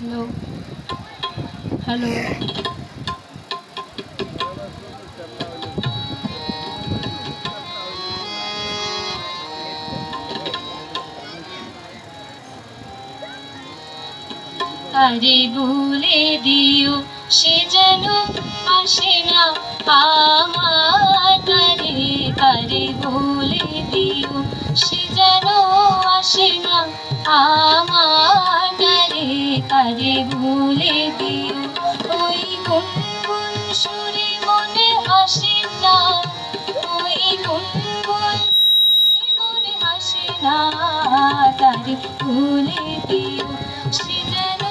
Hello hello আরে ভুলে দিও সে যেন আসে না আমার তারে তারে ভুলে দিও সে যেন আসে না আমার তারে তারে ভুলে দিও ওই গুনগুন সুরে মনে হাসে না ওই গুনগুন মনে হাসে না তারে ভুলে দিও সে যেন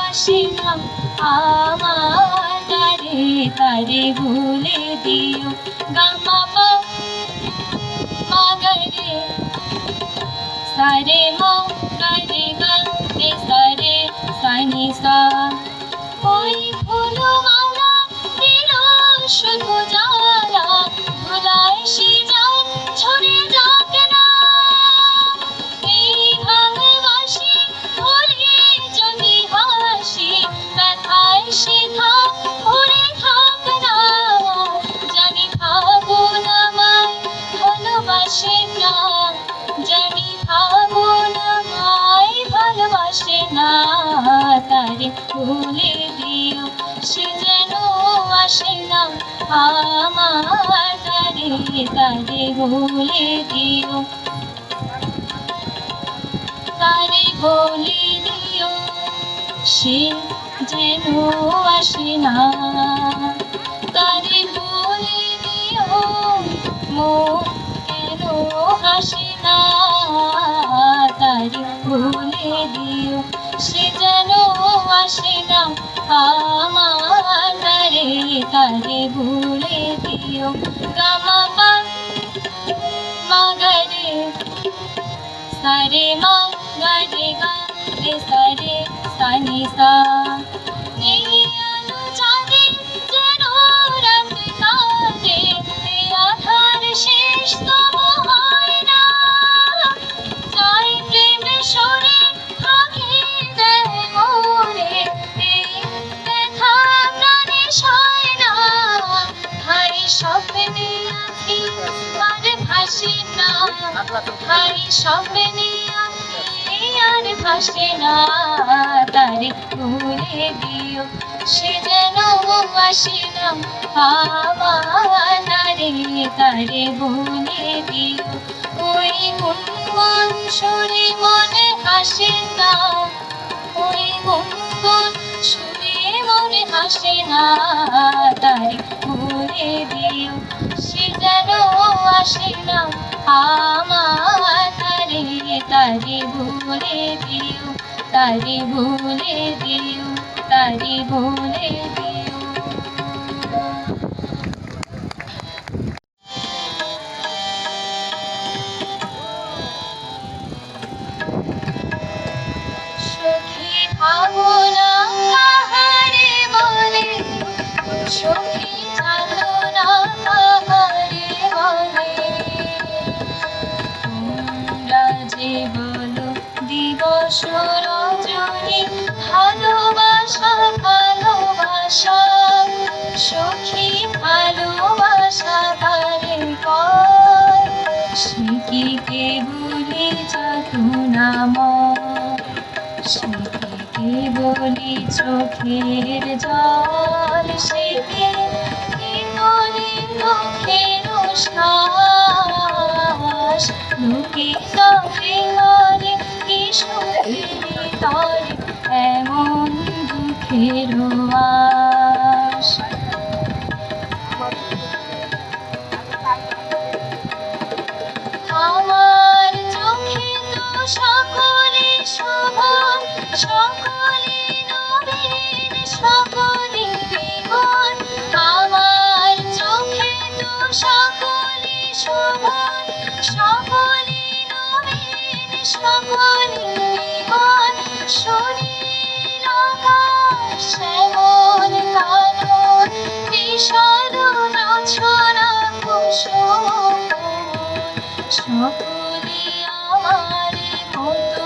আসে না আমার তারে তারে ভুলে দিও গামা পা মাগরে সারে মা গরে গা রে সারে সানি সা ওই ফুলমালা দিল শুধু জ্বালা ভুলায় সে যান ছড়ে যাক না এই ভালোবাসি ভুলে যদি হাসি ব্যথায় সে থাক ভুলে থাক না জানি ফাগুন আমায় ভালোবাসে না জানি ফাগুন আমায় ভালোবাসে না তারে ভুলে দিও সে যেন আসে না আমার তারে তারে ভুলে দিও তারে বলে দিও সে যেন আসে না তারে বলে দিও মন কেন হাসে না তারে বলে দিও সে যেন আসে না আমার তারে তারে ভুলে দিও গামা পা মাগরে সারে মা গরে গা রে সারে সানি সা এই আলো চাঁদে যেন রাত কাটে এই আধার শেষ তবু হয় না যাই প্রেমে সরে ফাঁকি দেয় মনে এই ব্যথা প্রাণে সয় না হাই স্বপ্নে আঁকি আর ভাসি না হাই স্বপ্নে আঁকি আর ভাসে না তারে ভুলে দিও সে যেন আসে না আমার তারে তারে ভুলে দিও ওই গুনগুন সুরে মনে হাসে না ওই গুনগুন সুরে মনে হাসে না তারে ভুলে দিও সে যেন আসে না আমার তারে তারে ভুলে দিও তারে ভুলে দিও তারে ভুলে দিও সখী ভাবনা কাহারে বলে সখী চালনা কাহারে বলে তোমরা যে বলো দিবস রজনী ভালোবাসা ভালোবাসা সখী ভালোবাসা কারে কয় সে কি কেবলি যাতনাময় সে কি কেবলি চোখের জল সে কি কেবলি মুখের শ্বাস লোকে তবে মনে কি সুখের তরে এমন দুঃখের আশ আমার চোখে তো সকলে শোভন সকলে নবীন সকলে জীবন আমার চোখে তো সকলে শোভন সকলে নবীন সকলে জীবন শরীর আকাশ এমন কানন বিষাদ রচনা কুসুম সকলে আমারে কত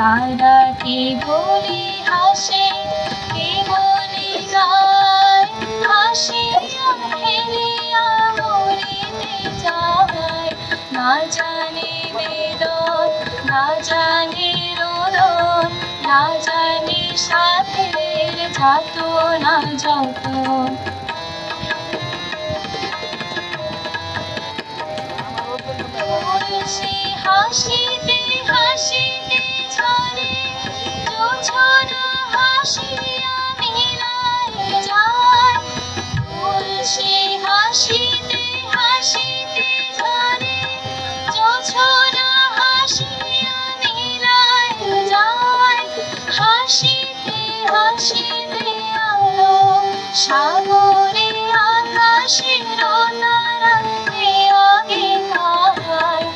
তারা কে বলে হাসে, কে বলে গায়, হাসিয়া খেলিয়া মরিতে যায়। না জানে বেদন, না জানে রোদন, না জানে সাধের যাতনা যত। তুলসী হাসিতে হাসিতে ঝরে, জোছনা হাসিয়া মিলায় যায়। তুলসী হাসিতে হাসিতে ঝরে, জোছনা হাসিয়া মিলায় যায়। হাসিতে হাসিতে আলো সাগরে আকাশের তারাতে আগে কাহায়।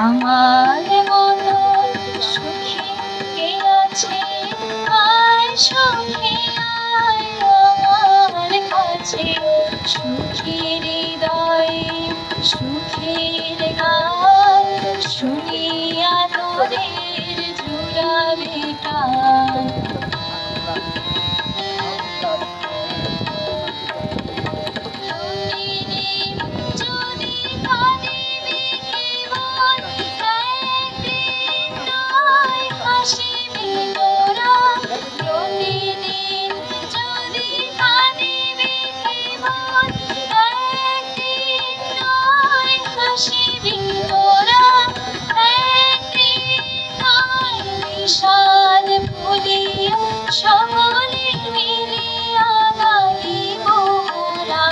আমার মতো সুখী কে আছে, আয় সুখী আয় আমার কাছে। সুখীর হৃদয়ে সুখের গান, শুনিয়া তোদের জুড়াবে টান। প্রতিদিন যদি কাঁদিবি কেবল, একদিন নয় হাসিবি তোরা। প্রতিদিন যদি কাঁদিবি কেবল, একদিন নয় হাসিবি তোরা। একদিন নয় বিষাদ ভুলিয়া সকলে মিলিয়া গাইব মোরা।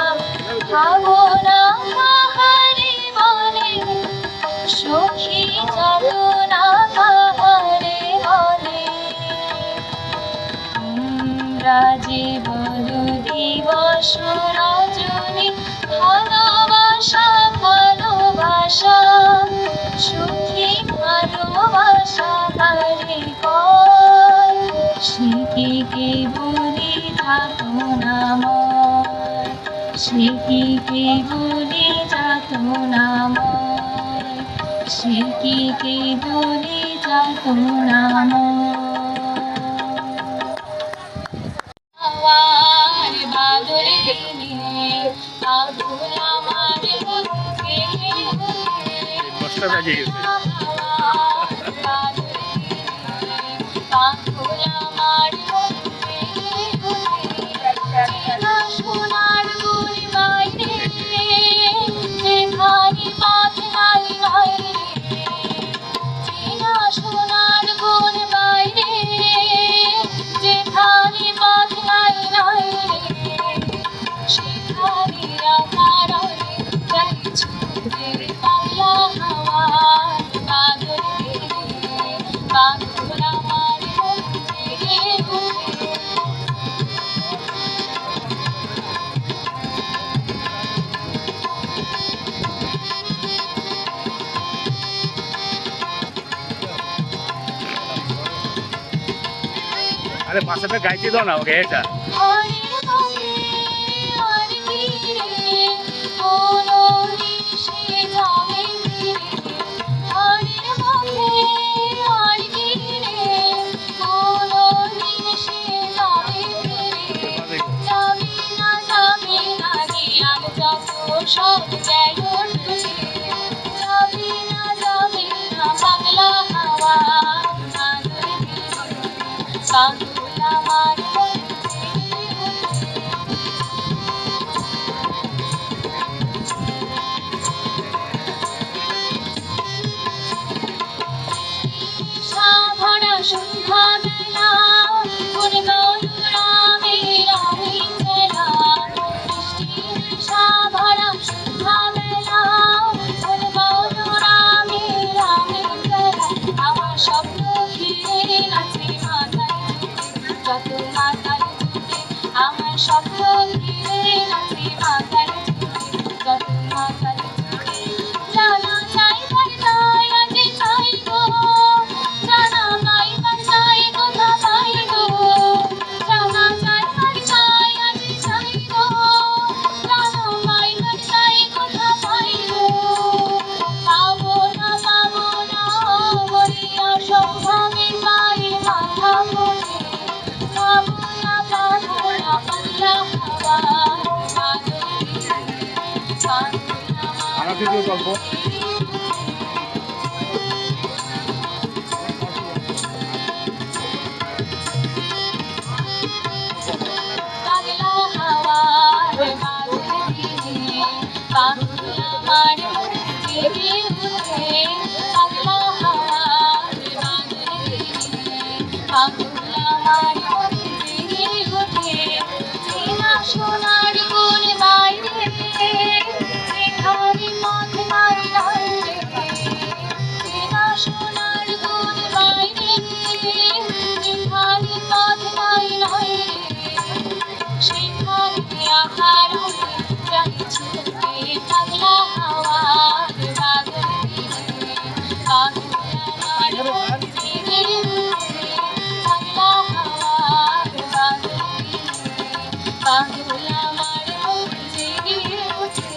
ভাবনা কাহারে বলে, সখী যাতনা কাহারে বলে। তোমরা যে বলো দিবস রজনী, ভালোবাসা ভালোবাসা, সুখী ভালোবাসা কারে কয়। সে কি কেবলি যাতনাময়, সে কি কেবলি যাতনাময়, সে কি কেবলি যাতনাময়। আমার বাদল দিনে আগুন আমার বুকে দশটা বেজে গেছে। পাগল আমার বুকে সোনার গুড় বাইরে, যেখানে পথ নাই নাই রে। চেনা সোনার গুড় বাইরে, যেখানে পথ নাই নাই রে। সেখানে রাখার যাই ছুটে পাল্লা হাওয়ার বাদল দিনে, পাগল আমার বুকে বুকে। আরে পাশে গাইতে দাও না ওকে এটা। হরের মুখে আর কি রে, কোনো নিশে যাবে ফিরে। হরের মুখে আর কি রে, কোনো নিশে যাবে ফিরে। যাবি না রে আর যত সব গেল ঢুকে। যাবি না পাগলা হাওয়া বাদল দিনে, পাগল আমার ভরা সন্ধ্যাবেলা, কোন গৌরামে আমি চেলা। বৃষ্টির ভরা সন্ধ্যাবেলা, কোন গৌরামে আমি চেলা। আমার স্বপ্ন ঘিরে নাচে মাথায় অতিথি গল্প। পাগলা হাওয়ার মাঝে দিয়ে পাগলা আমার জেগে উঠে, পাগলা হাওয়ার মাঝে দিয়ে পাগলা আমার জেগে উঠে, চেনা সোনার কোন বাইরে যেখানে পথ নাই নাই রে, চেনা সোনার কোন বাইরে যেখানে পথ নাই নাই রে, সেখানে আহার যাই ছুটে, পাগলা হাওয়ার বাদল দিয়ে পাগলা আমার জেগে উঠে, পাগলা হাওয়ার বাদল দিয়ে পাগলা আমার জেগে উঠে।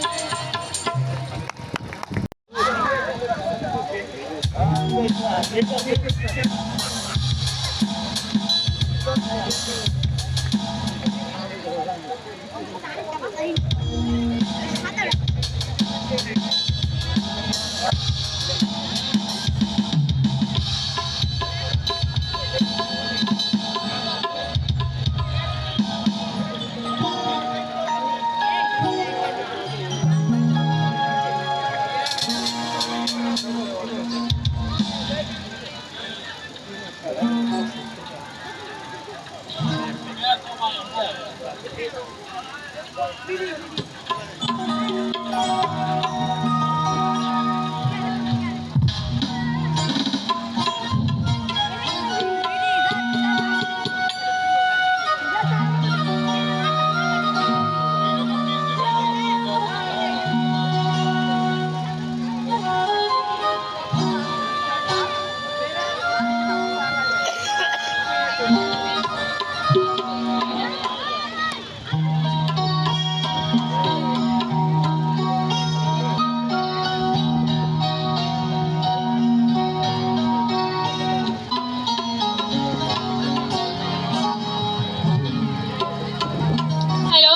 হ্যালো,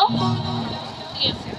ঠিক আছে।